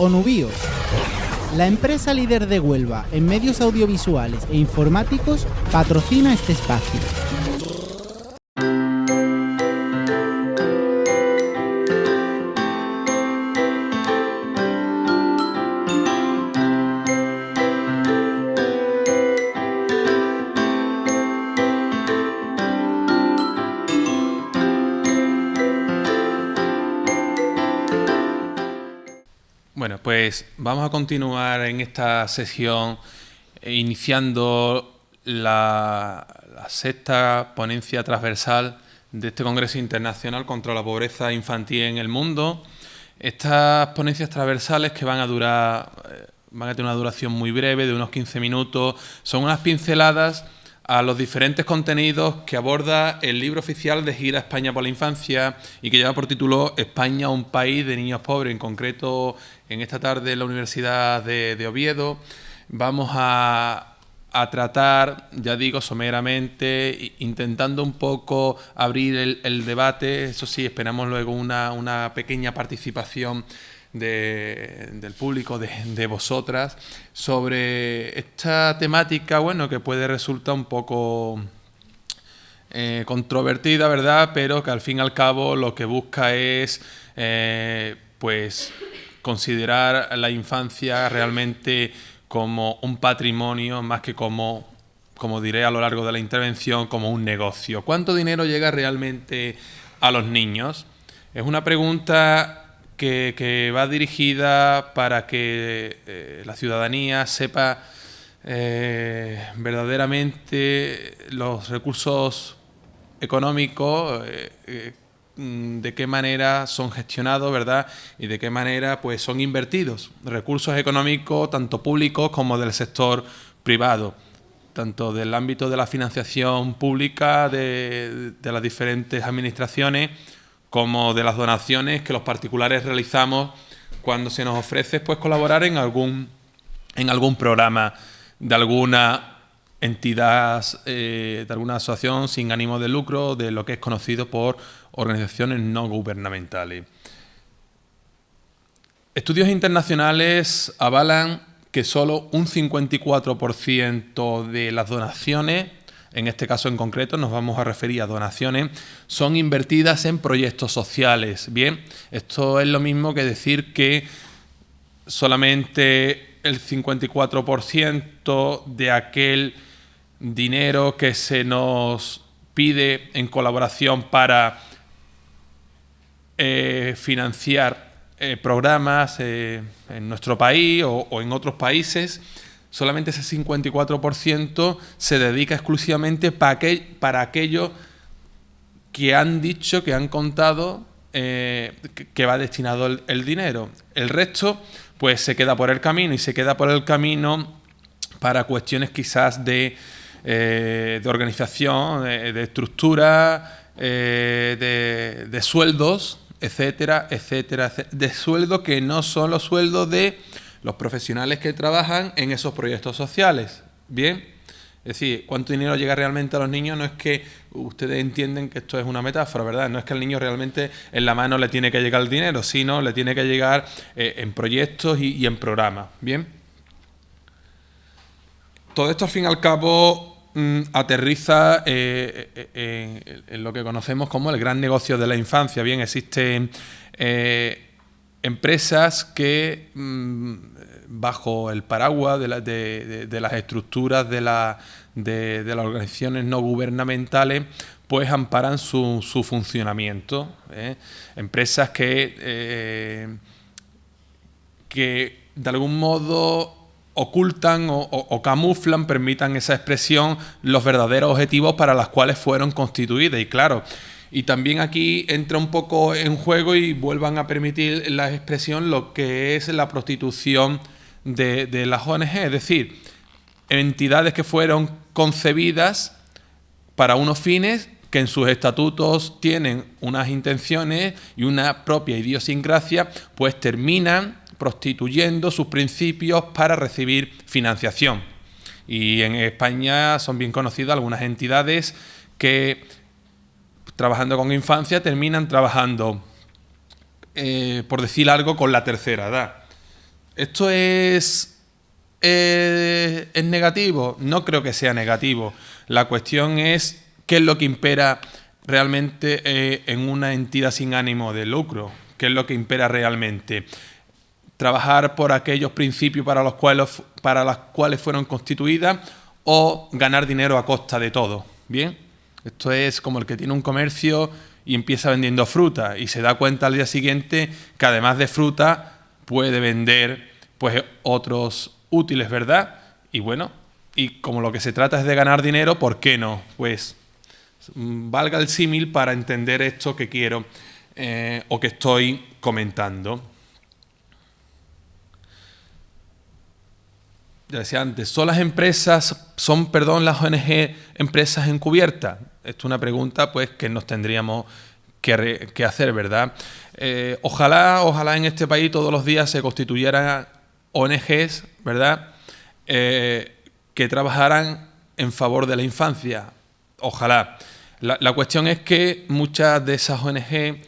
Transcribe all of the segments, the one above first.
Onubio, la empresa líder de Huelva en medios audiovisuales e informáticos, patrocina este espacio. Bueno, pues vamos a continuar en esta sesión iniciando la sexta ponencia transversal de este Congreso Internacional contra la Pobreza Infantil en el Mundo. Estas ponencias transversales que van a tener una duración muy breve, de unos 15 minutos, son unas pinceladas a los diferentes contenidos que aborda el libro oficial de Gira España por la Infancia y que lleva por título España, un país de niños pobres. En concreto, en esta tarde en la Universidad de Oviedo vamos a tratar, ya digo, someramente, intentando un poco abrir el debate. Eso sí, esperamos luego una pequeña participación del público, de vosotras, sobre esta temática, bueno, que puede resultar un poco controvertida, ¿verdad?, pero que al fin y al cabo lo que busca es pues considerar la infancia realmente como un patrimonio, más que como diré a lo largo de la intervención, como un negocio. ¿Cuánto dinero llega realmente a los niños? Es una pregunta que va dirigida para que la ciudadanía sepa verdaderamente los recursos económicos, de qué manera son gestionados, ¿verdad?, y de qué manera pues son invertidos. Recursos económicos tanto públicos como del sector privado, tanto del ámbito de la financiación pública de las diferentes administraciones, como de las donaciones que los particulares realizamos cuando se nos ofrece pues colaborar en algún programa de alguna entidad, de alguna asociación sin ánimo de lucro, de lo que es conocido por organizaciones no gubernamentales. Estudios internacionales avalan que solo un 54% de las donaciones, en este caso en concreto nos vamos a referir a donaciones, son invertidas en proyectos sociales. Bien, esto es lo mismo que decir que solamente el 54% de aquel dinero que se nos pide en colaboración para financiar programas en nuestro país o en otros países, solamente ese 54% se dedica exclusivamente para aquello que han dicho, que han contado que va destinado el dinero. El resto pues se queda por el camino, y se queda por el camino para cuestiones quizás de organización, de estructura, de sueldos, etcétera, etcétera, de sueldos que no son los sueldos de los profesionales que trabajan en esos proyectos sociales. Bien, es decir, cuánto dinero llega realmente a los niños no es que ustedes entienden que esto es una metáfora, ¿verdad? No es que al niño realmente en la mano le tiene que llegar el dinero, sino le tiene que llegar en proyectos y en programas. Bien, todo esto al fin y al cabo aterriza en lo que conocemos como el gran negocio de la infancia. Bien, existen empresas que bajo el paraguas de las estructuras de las organizaciones no gubernamentales pues amparan su funcionamiento. Empresas que de algún modo ocultan o camuflan, permitan esa expresión, los verdaderos objetivos para los cuales fueron constituidas. Y claro, y también aquí entra un poco en juego y vuelvan a permitir la expresión lo que es la prostitución de las ONG, es decir, entidades que fueron concebidas para unos fines que en sus estatutos tienen unas intenciones y una propia idiosincrasia, pues terminan prostituyendo sus principios para recibir financiación. Y en España son bien conocidas algunas entidades que, trabajando con infancia, terminan trabajando, por decir algo, con la tercera edad. ¿Esto es negativo? No creo que sea negativo. La cuestión es qué es lo que impera realmente en una entidad sin ánimo de lucro. ¿Qué es lo que impera realmente? ¿Trabajar por aquellos principios para los cuales fueron constituidas o ganar dinero a costa de todo? ¿Bien? Esto es como el que tiene un comercio y empieza vendiendo fruta y se da cuenta al día siguiente que además de fruta puede vender pues otros útiles, ¿verdad? Y bueno, y como lo que se trata es de ganar dinero, ¿por qué no? Pues valga el símil para entender esto que quiero o que estoy comentando. Ya decía antes, ¿son las las ONG empresas encubiertas? Esto es una pregunta pues que nos tendríamos que hacer, ¿verdad? Ojalá en este país todos los días se constituyeran ONGs, ¿verdad? Que trabajaran en favor de la infancia. Ojalá. La cuestión es que muchas de esas ONG,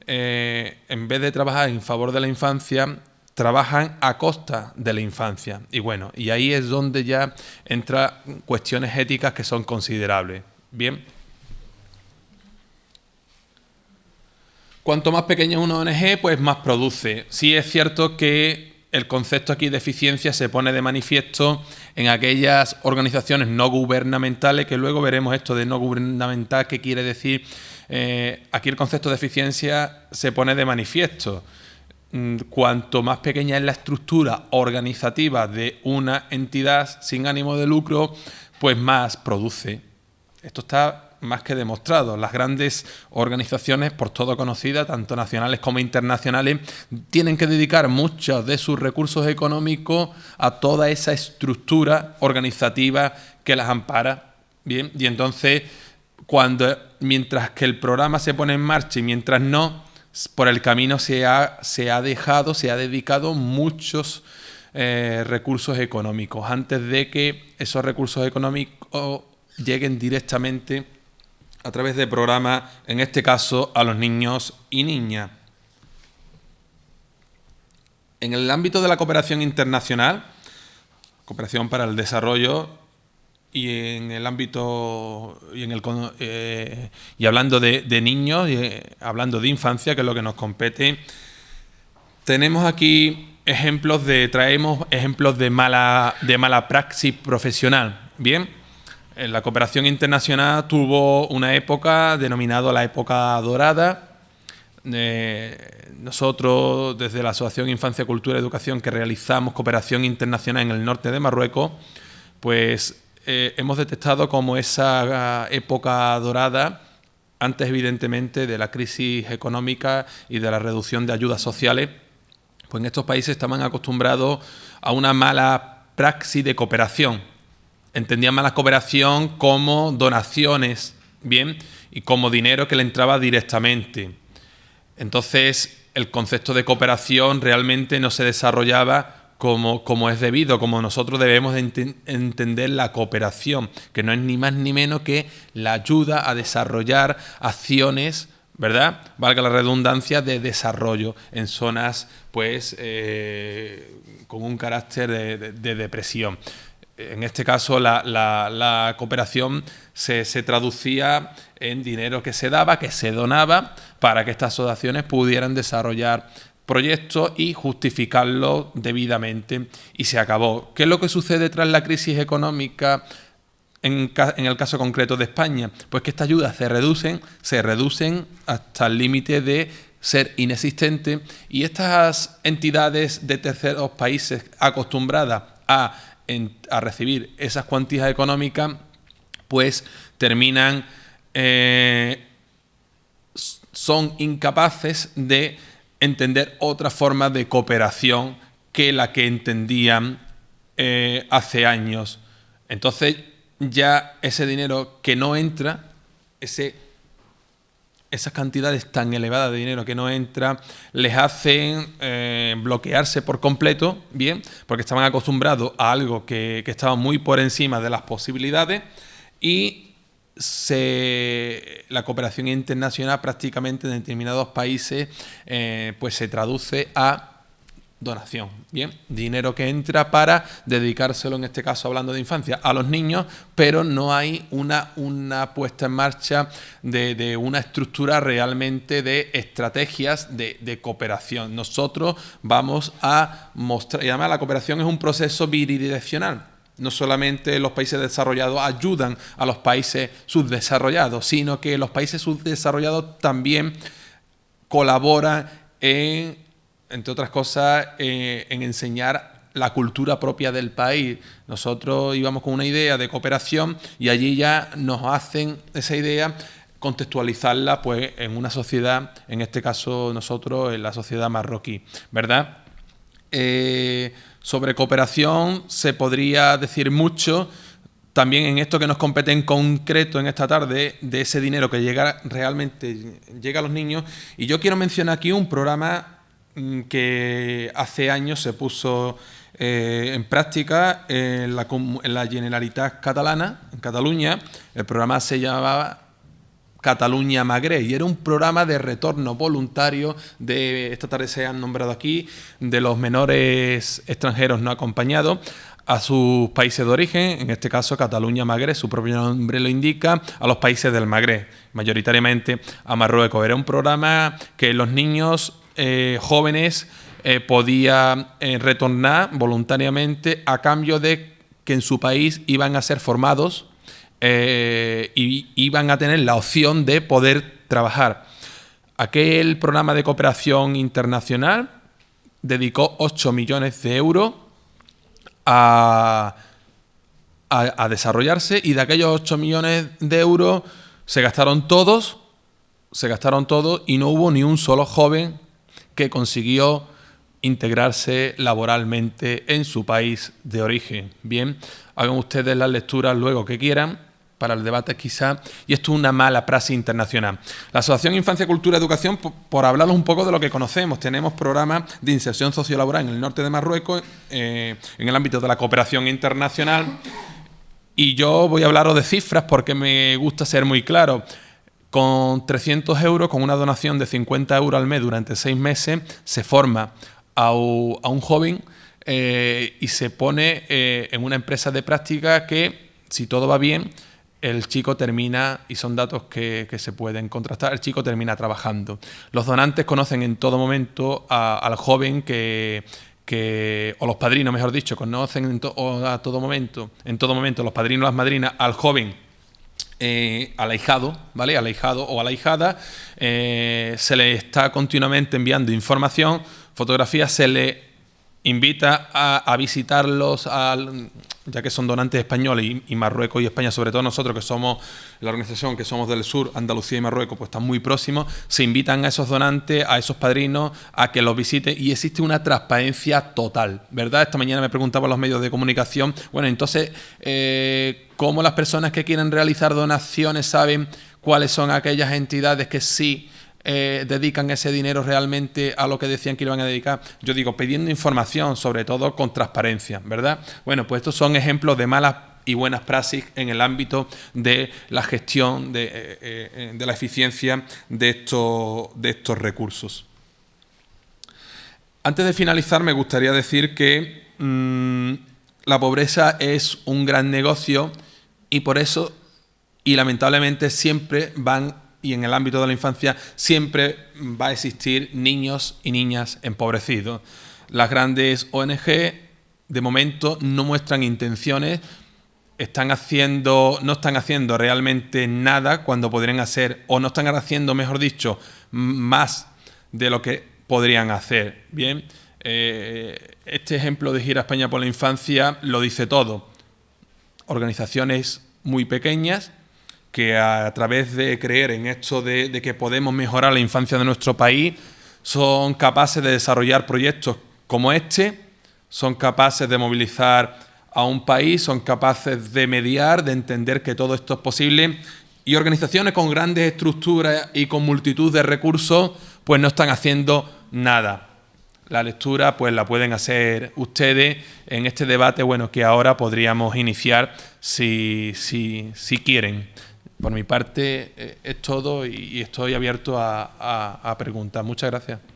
en vez de trabajar en favor de la infancia, trabajan a costa de la infancia. Y bueno, y ahí es donde ya entran cuestiones éticas que son considerables. Bien. Cuanto más pequeña es una ONG, pues más produce. Sí es cierto que el concepto aquí de eficiencia se pone de manifiesto en aquellas organizaciones no gubernamentales, que luego veremos esto de no gubernamental, qué quiere decir. Aquí el concepto de eficiencia se pone de manifiesto. Cuanto más pequeña es la estructura organizativa de una entidad sin ánimo de lucro, pues más produce. Esto está más que demostrado. Las grandes organizaciones, por todo conocidas, tanto nacionales como internacionales, tienen que dedicar muchos de sus recursos económicos a toda esa estructura organizativa que las ampara. Bien, y entonces, mientras que el programa se pone en marcha y mientras no, por el camino se ha dedicado muchos recursos económicos antes de que esos recursos económicos lleguen directamente a través de programas, en este caso, a los niños y niñas. En el ámbito de la cooperación internacional, cooperación para el desarrollo, y en el ámbito y hablando de niños, hablando de infancia, que es lo que nos compete, tenemos aquí traemos ejemplos de mala praxis profesional. Bien. La cooperación internacional tuvo una época denominada la época dorada. Nosotros, desde la Asociación Infancia, Cultura y Educación, que realizamos cooperación internacional en el norte de Marruecos, pues hemos detectado como esa época dorada, antes evidentemente de la crisis económica y de la reducción de ayudas sociales, pues en estos países estaban acostumbrados a una mala praxis de cooperación. Entendían más la cooperación como donaciones, bien, y como dinero que le entraba directamente. Entonces, el concepto de cooperación realmente no se desarrollaba como es debido, como nosotros debemos entender la cooperación, que no es ni más ni menos que la ayuda a desarrollar acciones, ¿verdad? Valga la redundancia, de desarrollo en zonas, pues, con un carácter de depresión. En este caso, la cooperación se traducía en dinero que se daba, que se donaba, para que estas asociaciones pudieran desarrollar proyectos y justificarlos debidamente. Y se acabó. ¿Qué es lo que sucede tras la crisis económica en el caso concreto de España? Pues que estas ayudas se reducen hasta el límite de ser inexistentes, y estas entidades de terceros países acostumbradas a recibir esas cuantías económicas, pues terminan, son incapaces de entender otras formas de cooperación que la que entendían hace años. Entonces ya ese dinero que no entra, esas cantidades tan elevadas de dinero que no entra, les hacen bloquearse por completo, bien, porque estaban acostumbrados a algo que estaba muy por encima de las posibilidades, y la cooperación internacional prácticamente en determinados países pues se traduce a donación, bien, dinero que entra para dedicárselo, en este caso hablando de infancia, a los niños, pero no hay una puesta en marcha de una estructura realmente de estrategias de cooperación. Nosotros vamos a mostrar, y además la cooperación es un proceso bidireccional. No solamente los países desarrollados ayudan a los países subdesarrollados, sino que los países subdesarrollados también colaboran entre otras cosas, en enseñar la cultura propia del país. Nosotros íbamos con una idea de cooperación y allí ya nos hacen esa idea contextualizarla pues en una sociedad, en este caso nosotros en la sociedad marroquí, ¿verdad? Sobre cooperación se podría decir mucho. También en esto que nos compete en concreto en esta tarde, de ese dinero que realmente llega a los niños. Y yo quiero mencionar aquí un programa que hace años se puso en práctica en la Generalitat Catalana, en Cataluña. El programa se llamaba Catalunya Magreb y era un programa de retorno voluntario esta tarde se han nombrado aquí, de los menores extranjeros no acompañados a sus países de origen, en este caso Catalunya Magreb, su propio nombre lo indica, a los países del Magreb, mayoritariamente a Marruecos. Era un programa que los niños jóvenes podían retornar voluntariamente a cambio de que en su país iban a ser formados y iban a tener la opción de poder trabajar. Aquel programa de cooperación internacional dedicó 8 millones de euros a desarrollarse, y de aquellos 8 millones de euros se gastaron todos y no hubo ni un solo joven que consiguió integrarse laboralmente en su país de origen. Bien, hagan ustedes las lecturas luego que quieran, para el debate quizá, y esto es una mala praxis internacional. La Asociación Infancia, Cultura, Educación, por hablaros un poco de lo que conocemos, tenemos programas de inserción sociolaboral en el norte de Marruecos, en el ámbito de la cooperación internacional, y yo voy a hablaros de cifras porque me gusta ser muy claro. Con 300 euros, con una donación de 50 euros al mes durante 6 meses, se forma a un joven y se pone en una empresa de práctica que, si todo va bien, el chico termina, y son datos que se pueden contrastar, el chico termina trabajando. Los donantes conocen en todo momento al joven o los padrinos, mejor dicho, conocen en todo momento los padrinos o las madrinas al joven, al ahijado, ¿vale? Al ahijado o a la ahijada, se le está continuamente enviando información, fotografías, se le invita a visitarlos, ya que son donantes españoles y Marruecos y España, sobre todo nosotros que somos la organización, que somos del sur, Andalucía y Marruecos, pues están muy próximos, se invitan a esos donantes, a esos padrinos, a que los visiten, y existe una transparencia total, ¿verdad? Esta mañana me preguntaban los medios de comunicación, bueno, entonces, ¿cómo las personas que quieren realizar donaciones saben cuáles son aquellas entidades que sí dedican ese dinero realmente a lo que decían que iban a dedicar? Yo digo, pidiendo información, sobre todo con transparencia, ¿verdad? Bueno, pues estos son ejemplos de malas y buenas praxis en el ámbito de la gestión, de la eficiencia de estos recursos. Antes de finalizar, me gustaría decir que la pobreza es un gran negocio, y por eso, y lamentablemente siempre y en el ámbito de la infancia siempre va a existir niños y niñas empobrecidos. Las grandes ONG de momento no muestran intenciones, no están haciendo realmente nada cuando podrían hacer, o no están haciendo, mejor dicho, más de lo que podrían hacer. Bien, este ejemplo de Gira España por la Infancia lo dice todo. Organizaciones muy pequeñas que, a través de creer en esto de que podemos mejorar la infancia de nuestro país, son capaces de desarrollar proyectos como este, son capaces de movilizar a un país, son capaces de mediar, de entender que todo esto es posible, y organizaciones con grandes estructuras y con multitud de recursos pues no están haciendo nada. La lectura pues la pueden hacer ustedes en este debate, bueno, que ahora podríamos iniciar si quieren. Por mi parte es todo, y estoy abierto a preguntas. Muchas gracias.